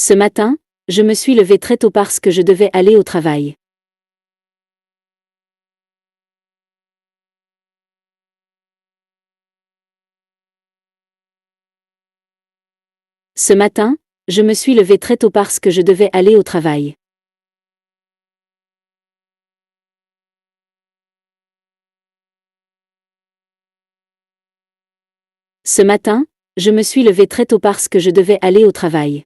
Ce matin, je me suis levée très tôt parce que je devais aller au travail. Ce matin, je me suis levée très tôt parce que je devais aller au travail. Ce matin, je me suis levée très tôt parce que je devais aller au travail.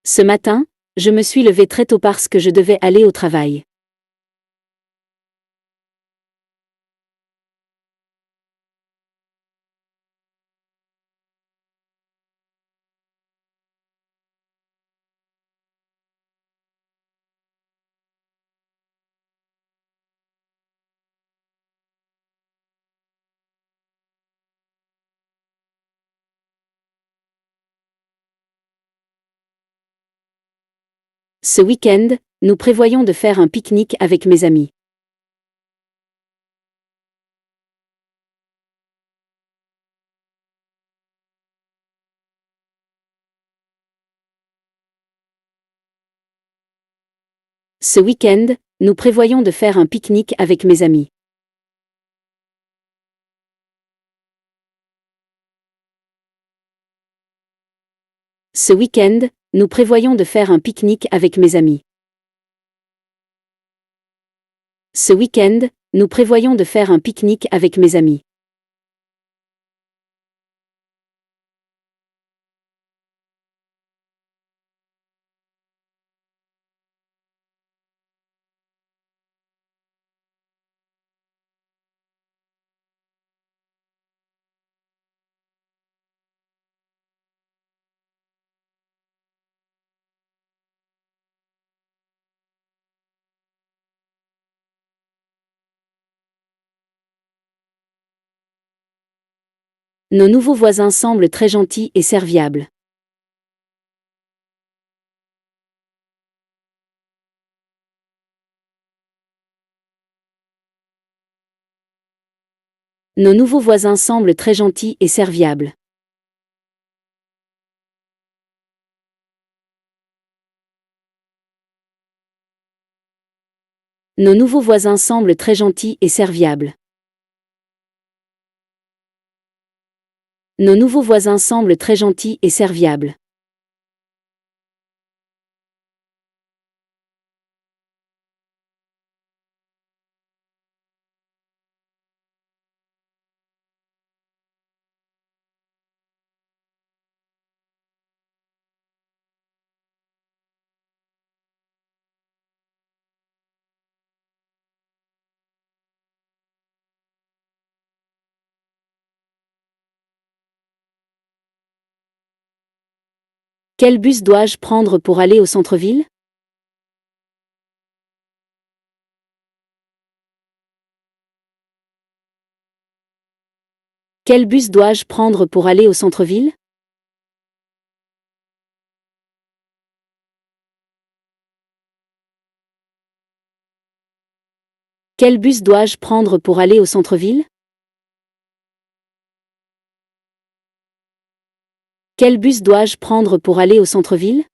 Ce matin, je me suis levée très tôt parce que je devais aller au travail. Ce week-end, nous prévoyons de faire un pique-nique avec mes amis. Ce week-end, nous prévoyons de faire un pique-nique avec mes amis. Ce week-end, nous prévoyons de faire un pique-nique avec mes amis. Ce week-end, nous prévoyons de faire un pique-nique avec mes amis. Nos nouveaux voisins semblent très gentils et serviables. Nos nouveaux voisins semblent très gentils et serviables. Nos nouveaux voisins semblent très gentils et serviables. Nos nouveaux voisins semblent très gentils et serviables. Quel bus dois-je prendre pour aller au centre-ville? Quel bus dois-je prendre pour aller au centre-ville? Quel bus dois-je prendre pour aller au centre-ville? Quel bus dois-je prendre pour aller au centre-ville?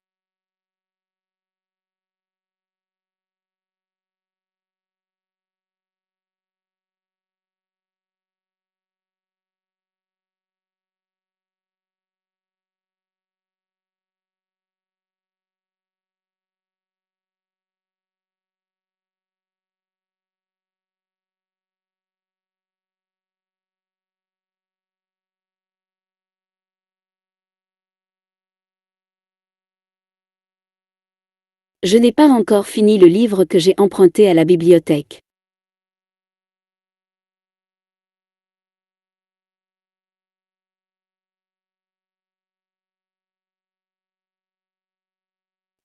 Je n'ai pas encore fini le livre que j'ai emprunté à la bibliothèque.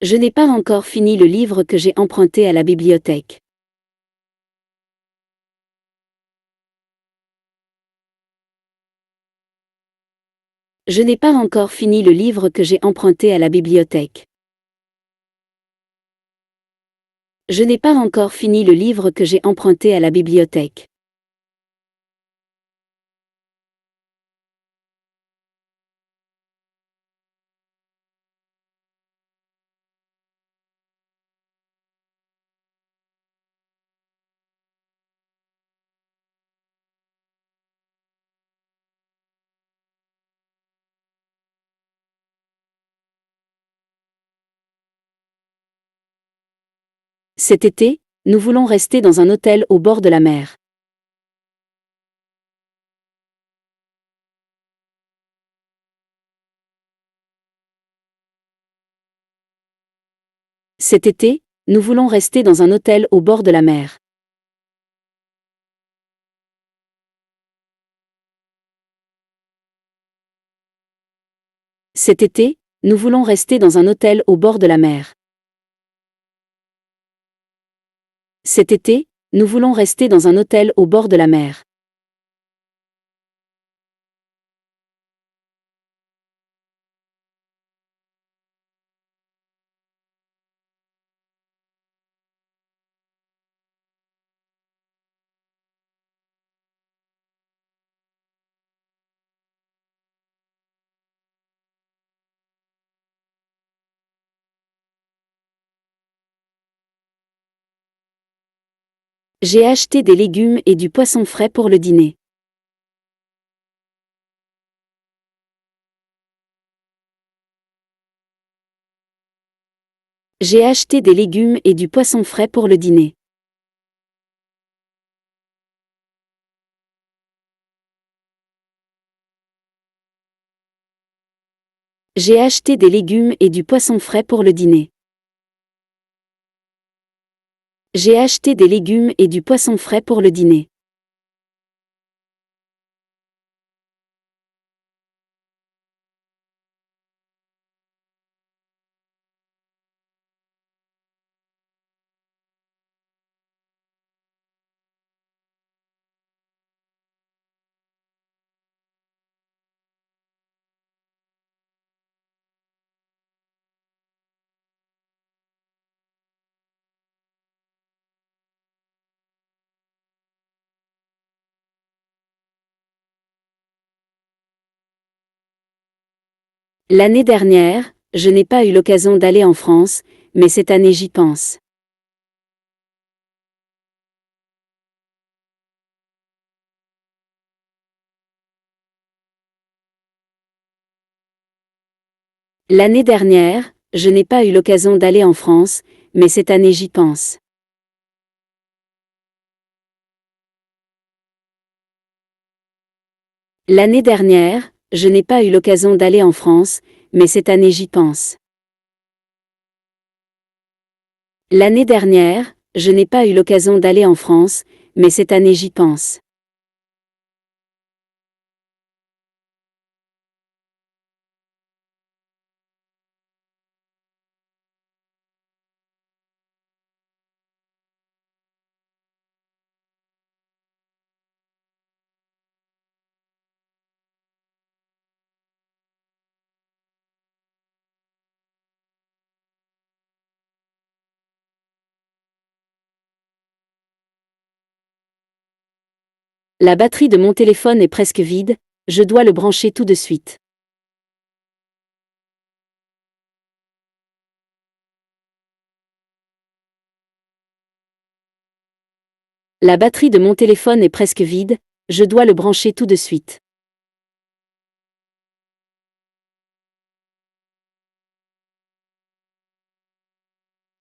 Je n'ai pas encore fini le livre que j'ai emprunté à la bibliothèque. Je n'ai pas encore fini le livre que j'ai emprunté à la bibliothèque. Je n'ai pas encore fini le livre que j'ai emprunté à la bibliothèque. Cet été, nous voulons rester dans un hôtel au bord de la mer. Cet été, nous voulons rester dans un hôtel au bord de la mer. Cet été, nous voulons rester dans un hôtel au bord de la mer. Cet été, nous voulons rester dans un hôtel au bord de la mer. J'ai acheté des légumes et du poisson frais pour le dîner. J'ai acheté des légumes et du poisson frais pour le dîner. J'ai acheté des légumes et du poisson frais pour le dîner. J'ai acheté des légumes et du poisson frais pour le dîner. L'année dernière, je n'ai pas eu l'occasion d'aller en France, mais cette année j'y pense. L'année dernière, je n'ai pas eu l'occasion d'aller en France, mais cette année j'y pense. L'année dernière, je n'ai pas eu l'occasion d'aller en France, mais cette année j'y pense. L'année dernière, je n'ai pas eu l'occasion d'aller en France, mais cette année j'y pense. La batterie de mon téléphone est presque vide, je dois le brancher tout de suite. La batterie de mon téléphone est presque vide, je dois le brancher tout de suite.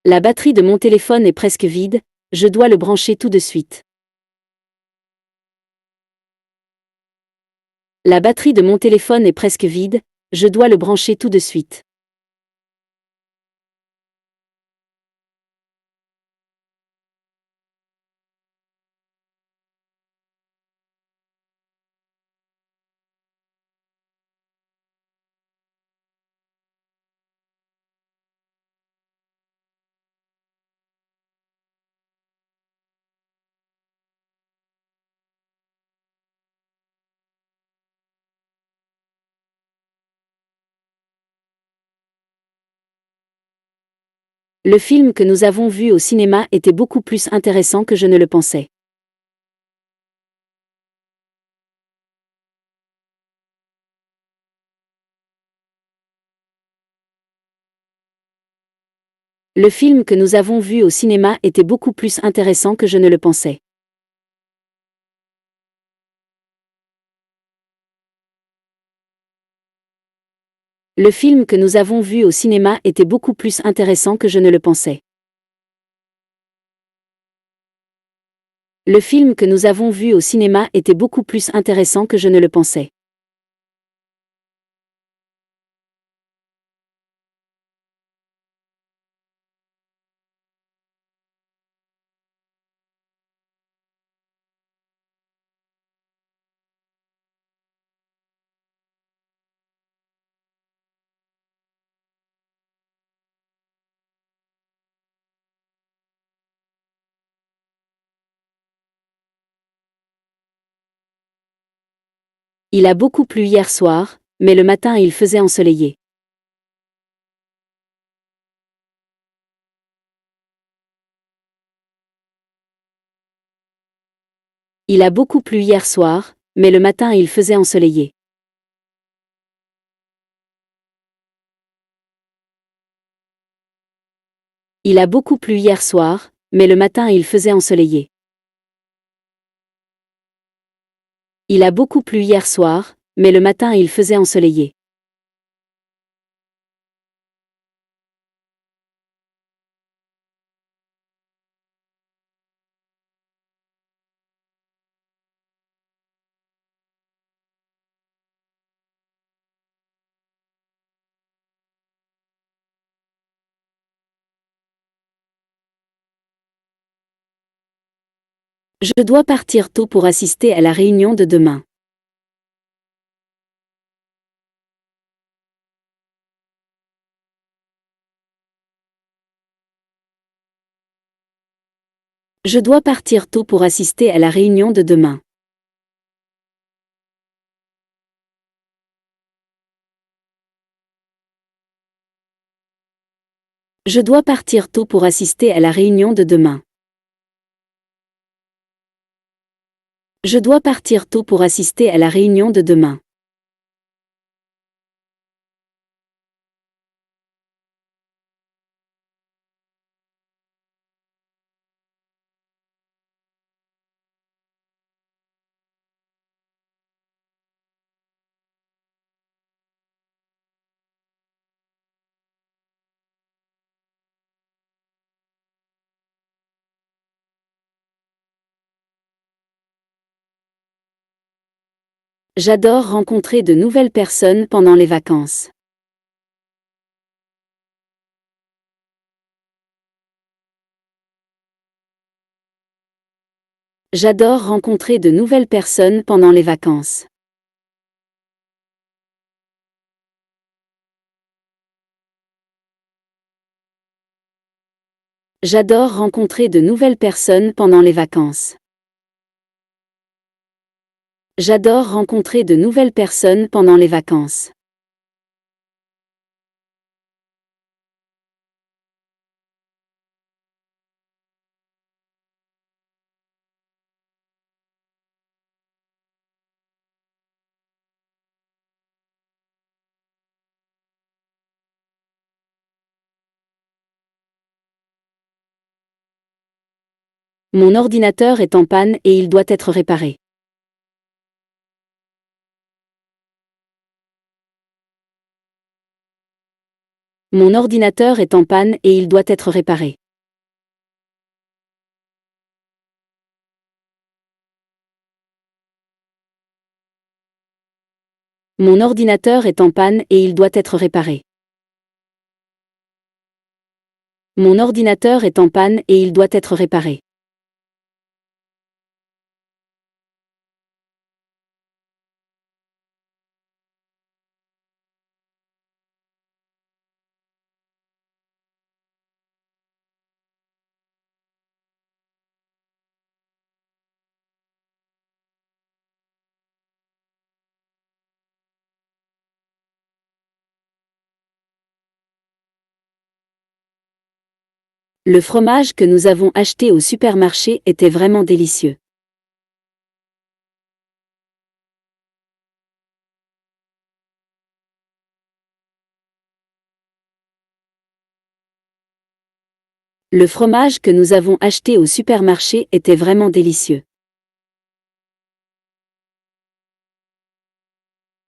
La batterie de mon téléphone est presque vide, je dois le brancher tout de suite. La batterie de mon téléphone est presque vide, je dois le brancher tout de suite. Le film que nous avons vu au cinéma était beaucoup plus intéressant que je ne le pensais. Le film que nous avons vu au cinéma était beaucoup plus intéressant que je ne le pensais. Le film que nous avons vu au cinéma était beaucoup plus intéressant que je ne le pensais. Le film que nous avons vu au cinéma était beaucoup plus intéressant que je ne le pensais. Il a beaucoup plu hier soir, mais le matin il faisait ensoleillé. Il a beaucoup plu hier soir, mais le matin il faisait ensoleillé. Il a beaucoup plu hier soir, mais le matin il faisait ensoleillé. Il a beaucoup plu hier soir, mais le matin il faisait ensoleillé. Je dois partir tôt pour assister à la réunion de demain. Je dois partir tôt pour assister à la réunion de demain. Je dois partir tôt pour assister à la réunion de demain. Je dois partir tôt pour assister à la réunion de demain. J'adore rencontrer de nouvelles personnes pendant les vacances. J'adore rencontrer de nouvelles personnes pendant les vacances. J'adore rencontrer de nouvelles personnes pendant les vacances. J'adore rencontrer de nouvelles personnes pendant les vacances. Mon ordinateur est en panne et il doit être réparé. Mon ordinateur est en panne et il doit être réparé. Mon ordinateur est en panne et il doit être réparé. Mon ordinateur est en panne et il doit être réparé. Mon ordinateur est en panne et il doit être réparé. Le fromage que nous avons acheté au supermarché était vraiment délicieux. Le fromage que nous avons acheté au supermarché était vraiment délicieux.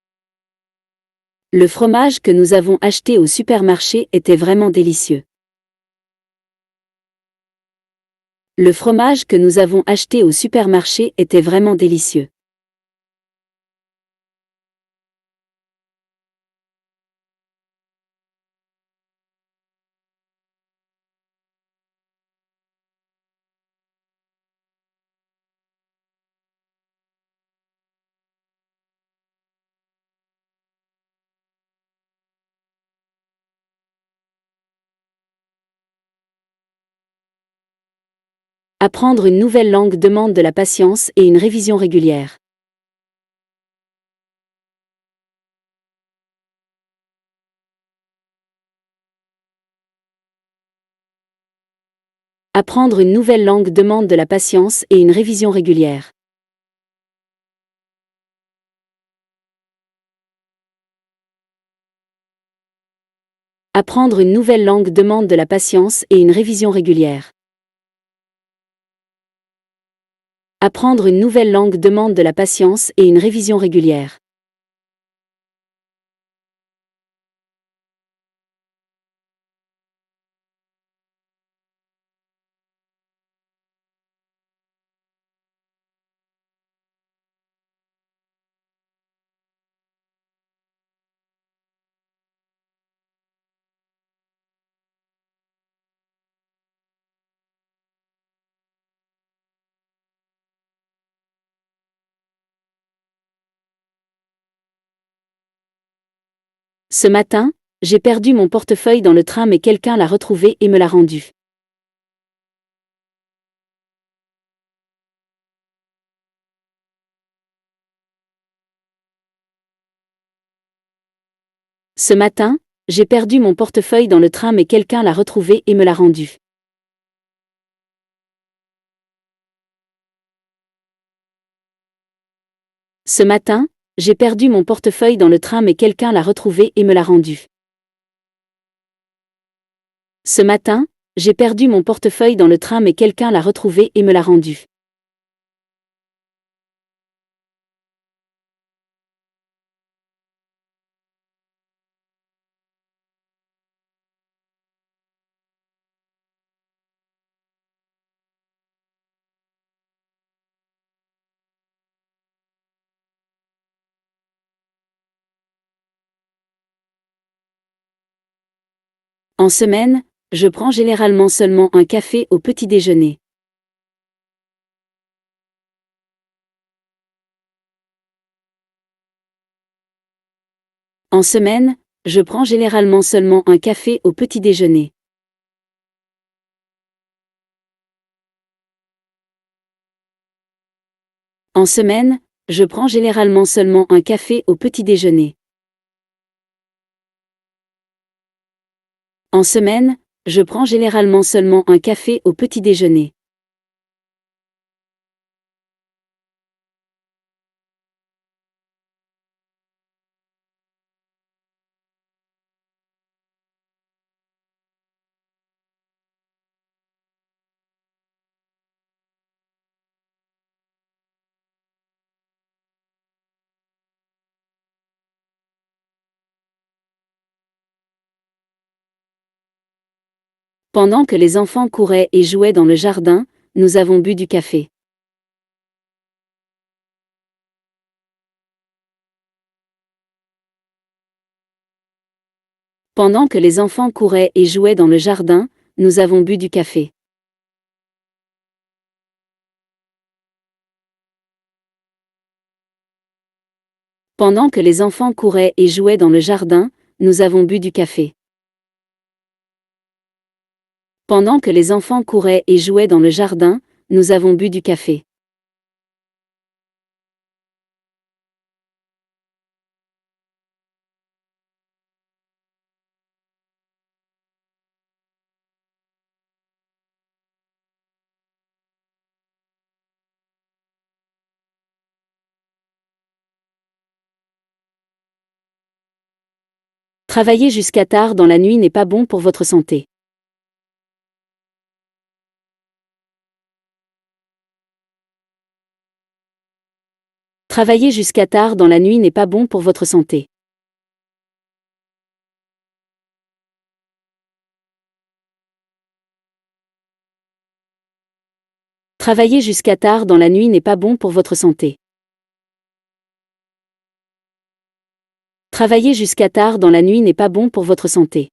Le fromage que nous avons acheté au supermarché était vraiment délicieux. Le fromage que nous avons acheté au supermarché était vraiment délicieux. Apprendre une nouvelle langue demande de la patience et une révision régulière. Apprendre une nouvelle langue demande de la patience et une révision régulière. Apprendre une nouvelle langue demande de la patience et une révision régulière. Apprendre une nouvelle langue demande de la patience et une révision régulière. Ce matin, j'ai perdu mon portefeuille dans le train mais quelqu'un l'a retrouvé et me l'a rendu. Ce matin, j'ai perdu mon portefeuille dans le train mais quelqu'un l'a retrouvé et me l'a rendu. Ce matin, j'ai perdu mon portefeuille dans le train mais quelqu'un l'a retrouvé et me l'a rendu. Ce matin, j'ai perdu mon portefeuille dans le train mais quelqu'un l'a retrouvé et me l'a rendu. En semaine, je prends généralement seulement un café au petit déjeuner. En semaine, je prends généralement seulement un café au petit déjeuner. En semaine, je prends généralement seulement un café au petit déjeuner. En semaine, je prends généralement seulement un café au petit déjeuner. Pendant que les enfants couraient et jouaient dans le jardin, nous avons bu du café. Pendant que les enfants couraient et jouaient dans le jardin, nous avons bu du café. Pendant que les enfants couraient et jouaient dans le jardin, nous avons bu du café. Pendant que les enfants couraient et jouaient dans le jardin, nous avons bu du café. Travailler jusqu'à tard dans la nuit n'est pas bon pour votre santé. Travailler jusqu'à tard dans la nuit n'est pas bon pour votre santé. Travailler jusqu'à tard dans la nuit n'est pas bon pour votre santé. Travailler jusqu'à tard dans la nuit n'est pas bon pour votre santé.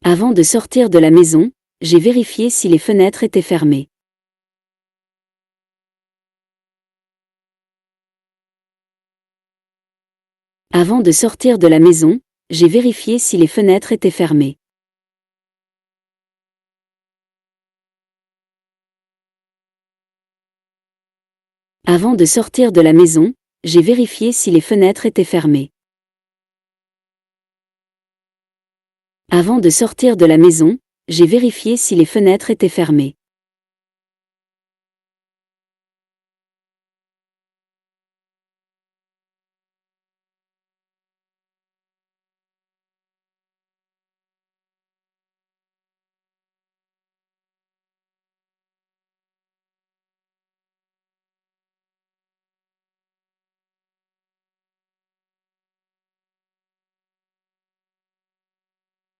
Avant de sortir de la maison, j'ai vérifié si les fenêtres étaient fermées. Avant de sortir de la maison, j'ai vérifié si les fenêtres étaient fermées. Avant de sortir de la maison, j'ai vérifié si les fenêtres étaient fermées. Avant de sortir de la maison, j'ai vérifié si les fenêtres étaient fermées.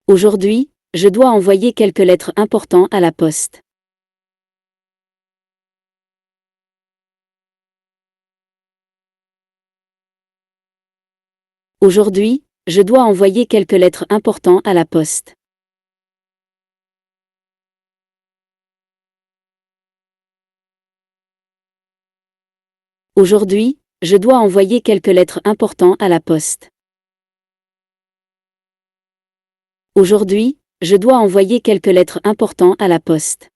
Aujourd'hui, je dois envoyer quelques lettres importantes à la poste. Aujourd'hui, je dois envoyer quelques lettres importantes à la poste. Aujourd'hui, je dois envoyer quelques lettres importantes à la poste. Aujourd'hui, je dois envoyer quelques lettres importantes à la poste.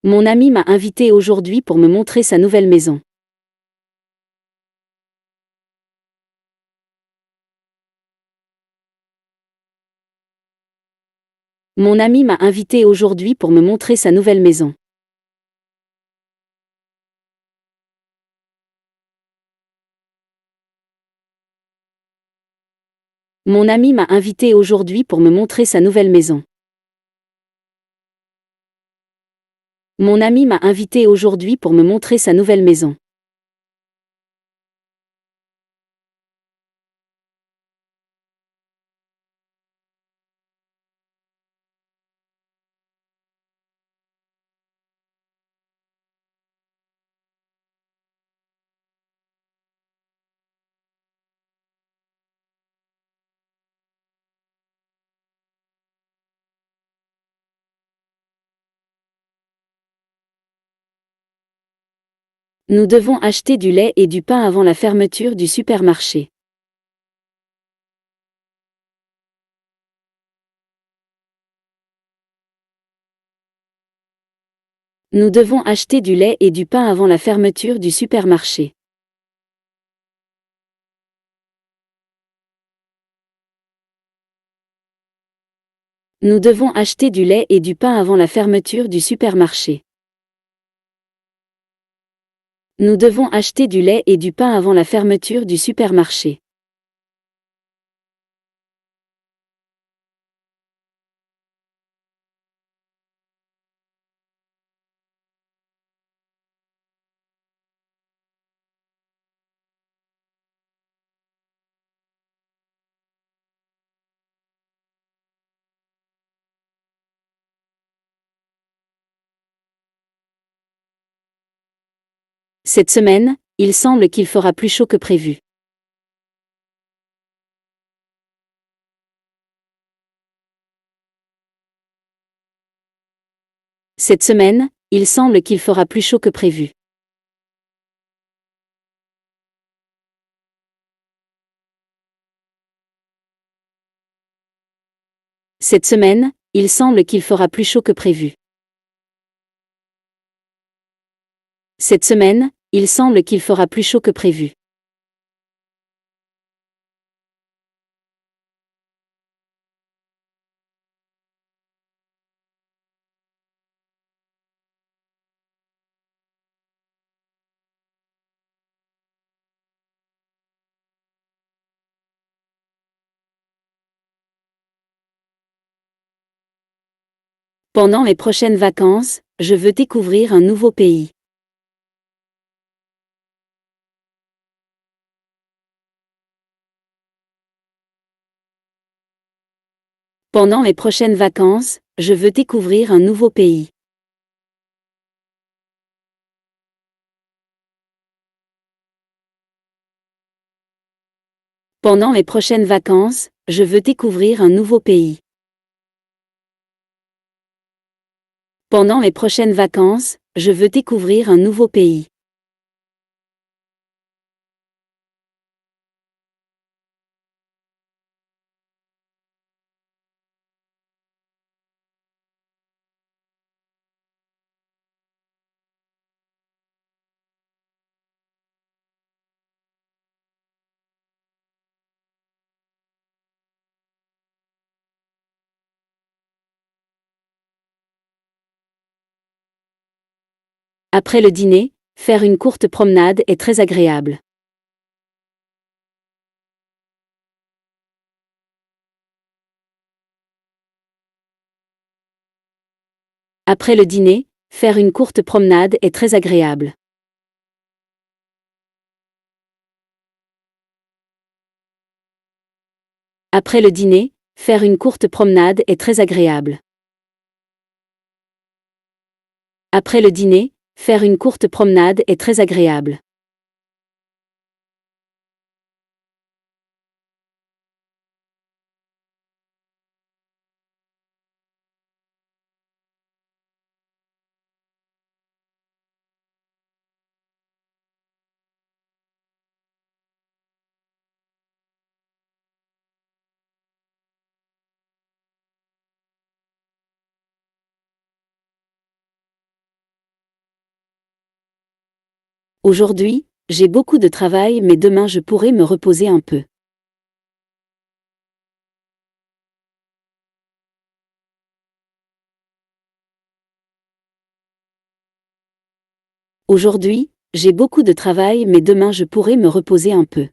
Mon ami m'a invité aujourd'hui pour me montrer sa nouvelle maison. Mon ami m'a invité aujourd'hui pour me montrer sa nouvelle maison. Mon ami m'a invité aujourd'hui pour me montrer sa nouvelle maison. Mon ami m'a invité aujourd'hui pour me montrer sa nouvelle maison. Nous devons acheter du lait et du pain avant la fermeture du supermarché. Nous devons acheter du lait et du pain avant la fermeture du supermarché. Nous devons acheter du lait et du pain avant la fermeture du supermarché. Nous devons acheter du lait et du pain avant la fermeture du supermarché. Cette semaine, il semble qu'il fera plus chaud que prévu. Cette semaine, il semble qu'il fera plus chaud que prévu. Cette semaine, il semble qu'il fera plus chaud que prévu. Cette semaine, il semble qu'il fera plus chaud que prévu. Pendant mes prochaines vacances, je veux découvrir un nouveau pays. Pendant mes prochaines vacances, je veux découvrir un nouveau pays. Pendant mes prochaines vacances, je veux découvrir un nouveau pays. Pendant mes prochaines vacances, je veux découvrir un nouveau pays. Après le dîner, faire une courte promenade est très agréable. Après le dîner, faire une courte promenade est très agréable. Après le dîner, faire une courte promenade est très agréable. Après le dîner, faire une courte promenade est très agréable. Aujourd'hui, j'ai beaucoup de travail mais demain je pourrai me reposer un peu. Aujourd'hui, j'ai beaucoup de travail mais demain je pourrai me reposer un peu.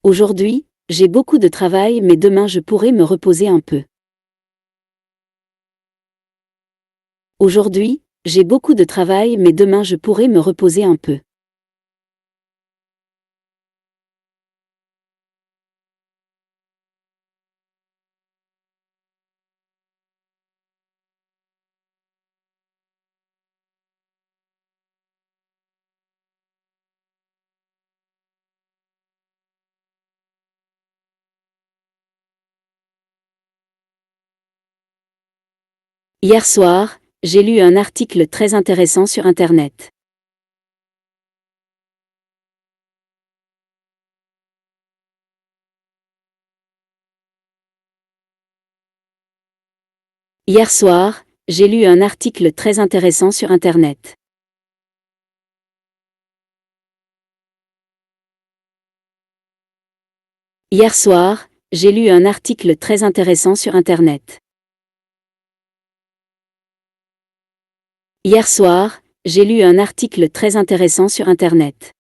Aujourd'hui, j'ai beaucoup de travail mais demain je pourrai me reposer un peu. Aujourd'hui, j'ai beaucoup de travail mais demain je pourrai me reposer un peu. Hier soir, j'ai lu un article très intéressant sur Internet. Hier soir, j'ai lu un article très intéressant sur Internet. Hier soir, j'ai lu un article très intéressant sur Internet. Hier soir, j'ai lu un article très intéressant sur Internet.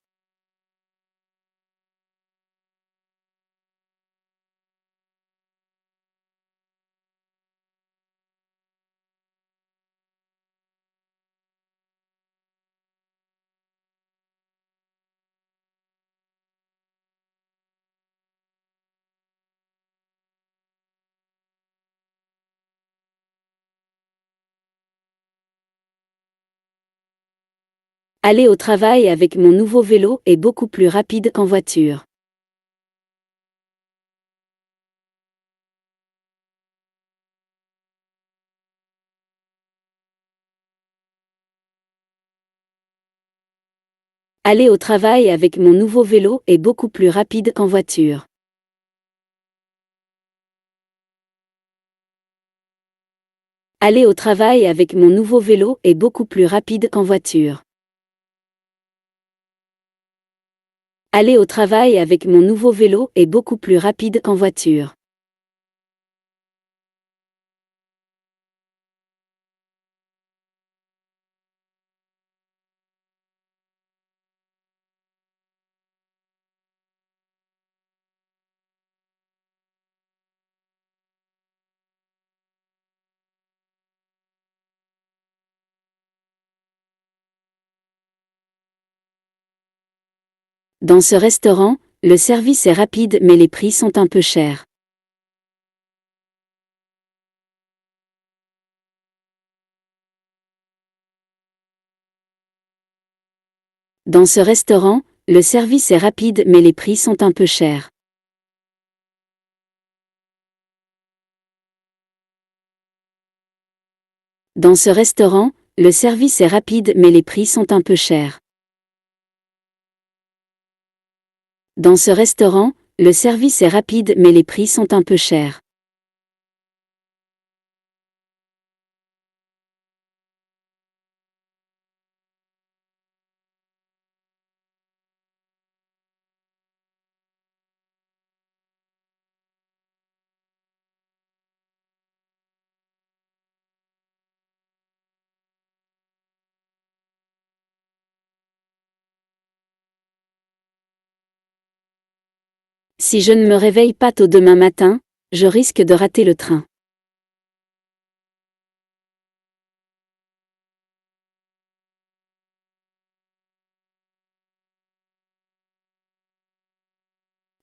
Aller au travail avec mon nouveau vélo est beaucoup plus rapide qu'en voiture. Aller au travail avec mon nouveau vélo est beaucoup plus rapide qu'en voiture. Aller au travail avec mon nouveau vélo est beaucoup plus rapide qu'en voiture. Aller au travail avec mon nouveau vélo est beaucoup plus rapide qu'en voiture. Dans ce restaurant, le service est rapide mais les prix sont un peu chers. Dans ce restaurant, le service est rapide mais les prix sont un peu chers. Dans ce restaurant, le service est rapide mais les prix sont un peu chers. Dans ce restaurant, le service est rapide mais les prix sont un peu chers. Si je ne me réveille pas tôt demain matin, je risque de rater le train.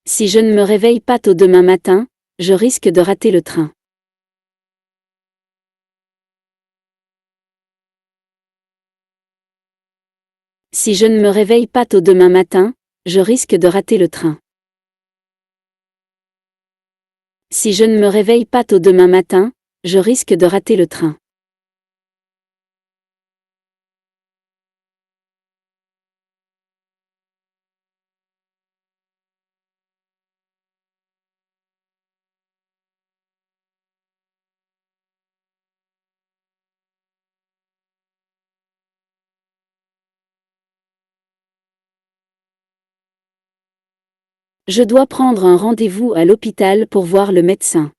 Si je ne me réveille pas tôt demain matin, je risque de rater le train. Si je ne me réveille pas tôt demain matin, je risque de rater le train. Si je ne me réveille pas tôt demain matin, je risque de rater le train. Je dois prendre un rendez-vous à l'hôpital pour voir le médecin.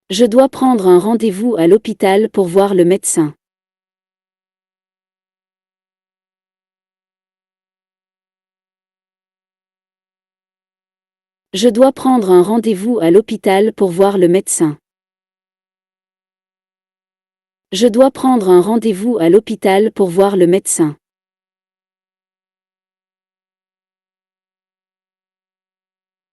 Je dois prendre un rendez-vous à l'hôpital pour voir le médecin. Je dois prendre un rendez-vous à l'hôpital pour voir le médecin. Je dois prendre un rendez-vous à l'hôpital pour voir le médecin.